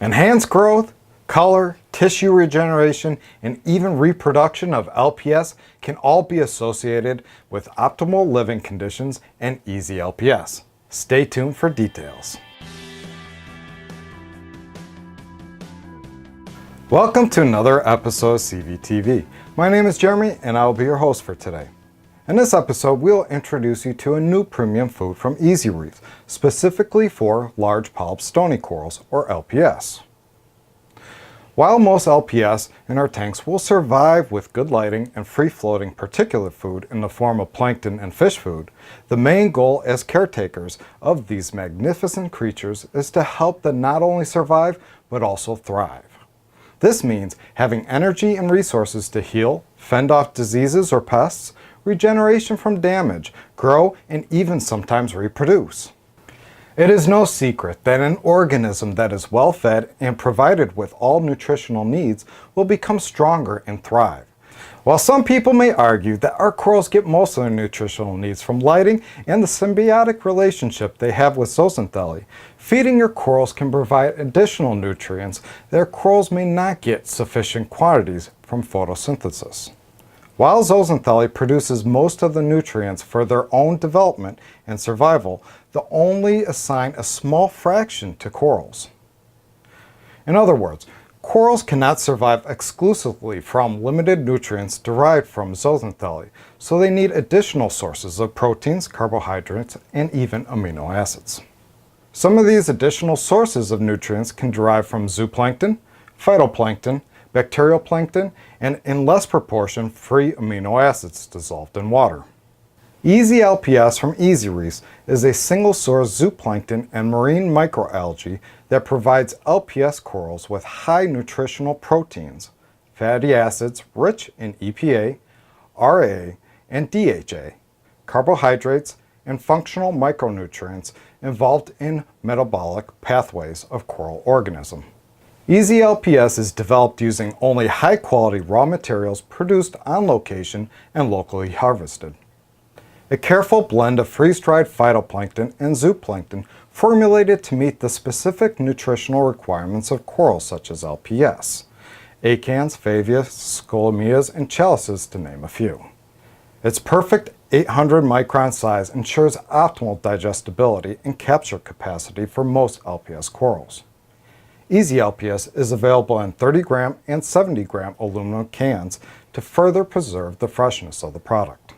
Enhanced growth, color, tissue regeneration, and even reproduction of LPS can all be associated with optimal living conditions and easy LPS. Stay tuned for details. Welcome to another episode of CVTV. My name is Jeremy and I will be your host for today. In this episode, we'll introduce you to a new premium food from EZ Reefs, specifically for large polyp stony corals, or LPS. While most LPS in our tanks will survive with good lighting and free-floating particulate food in the form of plankton and fish food, the main goal as caretakers of these magnificent creatures is to help them not only survive, but also thrive. This means having energy and resources to heal, fend off diseases or pests, regeneration from damage, grow, and even sometimes reproduce. It is no secret that an organism that is well fed and provided with all nutritional needs will become stronger and thrive. While some people may argue that our corals get most of their nutritional needs from lighting and the symbiotic relationship they have with zooxanthellae, feeding your corals can provide additional nutrients that corals may not get sufficient quantities from photosynthesis. While zooxanthellae produces most of the nutrients for their own development and survival, they only assign a small fraction to corals. In other words, corals cannot survive exclusively from limited nutrients derived from zooxanthellae, so they need additional sources of proteins, carbohydrates, and even amino acids. Some of these additional sources of nutrients can derive from zooplankton, phytoplankton, bacterial plankton, and in less proportion, free amino acids dissolved in water. EZ LPS from EZ Reefs is a single-source zooplankton and marine microalgae that provides LPS corals with high nutritional proteins, fatty acids rich in EPA, RA, and DHA, carbohydrates, and functional micronutrients involved in metabolic pathways of coral organism. EZ LPS is developed using only high-quality raw materials produced on location and locally harvested. A careful blend of freeze-dried phytoplankton and zooplankton formulated to meet the specific nutritional requirements of corals such as LPS, acanthes, favias, scolamias, and chalices to name a few. Its perfect 800 micron size ensures optimal digestibility and capture capacity for most LPS corals. EZ LPS is available in 30 gram and 70 gram aluminum cans to further preserve the freshness of the product.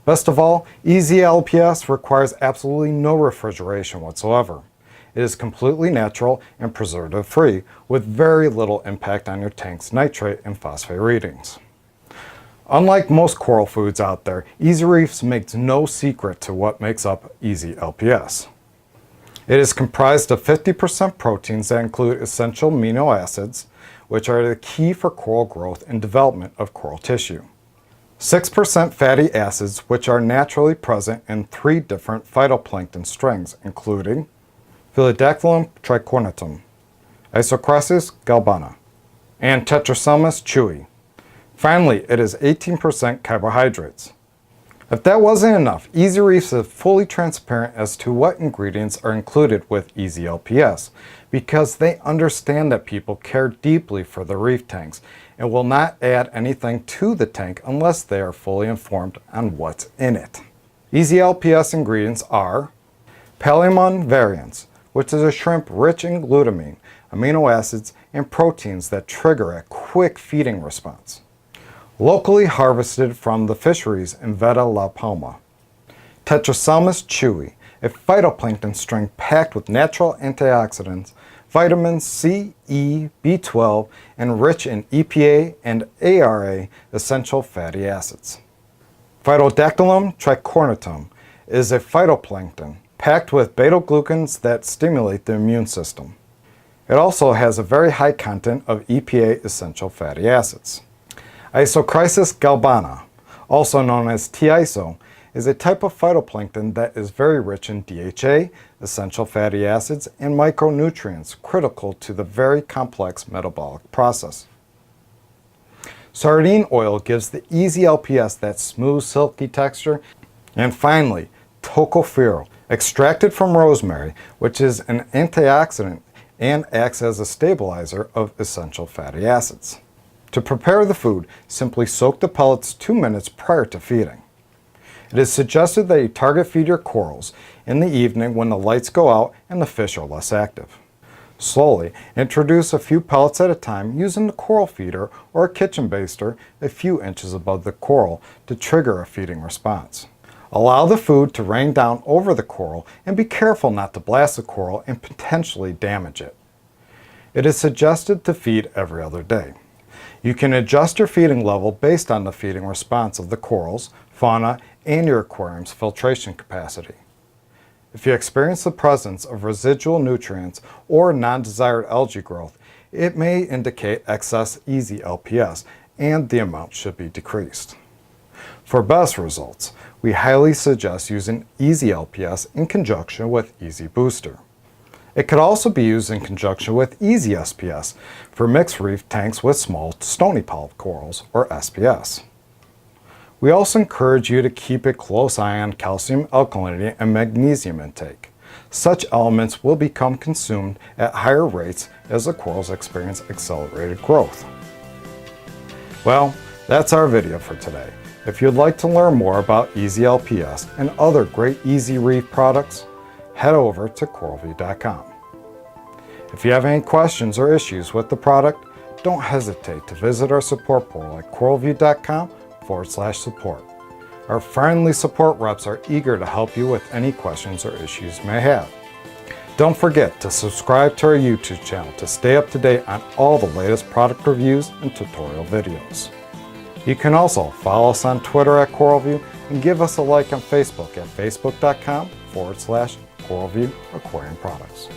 Best of all, EZ LPS requires absolutely no refrigeration whatsoever. It is completely natural and preservative-free with very little impact on your tank's nitrate and phosphate readings. Unlike most coral foods out there, EZ Reefs makes no secret to what makes up EZ LPS. It is comprised of 50% proteins that include essential amino acids, which are the key for coral growth and development of coral tissue. 6% fatty acids, which are naturally present in 3 different phytoplankton strings, including Phylodactylum tricornutum, Isochrysis galbana, and Tetraselmis chewi. Finally, it is 18% carbohydrates. If that wasn't enough, EZ Reefs is fully transparent as to what ingredients are included with EZ LPS because they understand that people care deeply for the reef tanks and will not add anything to the tank unless they are fully informed on what's in it. EZ LPS ingredients are Palaemon varians, which is a shrimp rich in glutamine, amino acids, and proteins that trigger a quick feeding response. Locally harvested from the fisheries in Veta La Palma. Tetraselmis chewi, a phytoplankton string packed with natural antioxidants, vitamins C, E, B12, and rich in EPA and ARA essential fatty acids. Phylodactylum tricornutum is a phytoplankton packed with beta-glucans that stimulate the immune system. It also has a very high content of EPA essential fatty acids. Isochrysis galbana, also known as T-iso, is a type of phytoplankton that is very rich in DHA, essential fatty acids, and micronutrients critical to the very complex metabolic process. Sardine oil gives the EZ LPS that smooth, silky texture. And finally, tocopherol, extracted from rosemary, which is an antioxidant and acts as a stabilizer of essential fatty acids. To prepare the food, simply soak the pellets 2 minutes prior to feeding. It is suggested that you target feed your corals in the evening when the lights go out and the fish are less active. Slowly introduce a few pellets at a time using the coral feeder or a kitchen baster a few inches above the coral to trigger a feeding response. Allow the food to rain down over the coral and be careful not to blast the coral and potentially damage it. It is suggested to feed every other day. You can adjust your feeding level based on the feeding response of the corals, fauna, and your aquarium's filtration capacity. If you experience the presence of residual nutrients or non-desired algae growth, it may indicate excess Easy LPS and the amount should be decreased. For best results, we highly suggest using Easy LPS in conjunction with Easy Booster. It could also be used in conjunction with Easy SPS for mixed reef tanks with small stony polyp corals, or SPS. We also encourage you to keep a close eye on calcium, alkalinity, and magnesium intake. Such elements will become consumed at higher rates as the corals experience accelerated growth. Well, that's our video for today. If you'd like to learn more about Easy LPS and other great Easy Reef products, head over to coralview.com. If you have any questions or issues with the product, don't hesitate to visit our support portal at coralview.com/support. Our friendly support reps are eager to help you with any questions or issues you may have. Don't forget to subscribe to our YouTube channel to stay up to date on all the latest product reviews and tutorial videos. You can also follow us on Twitter at CoralView and give us a like on Facebook at facebook.com/CoralView Aquarium Products.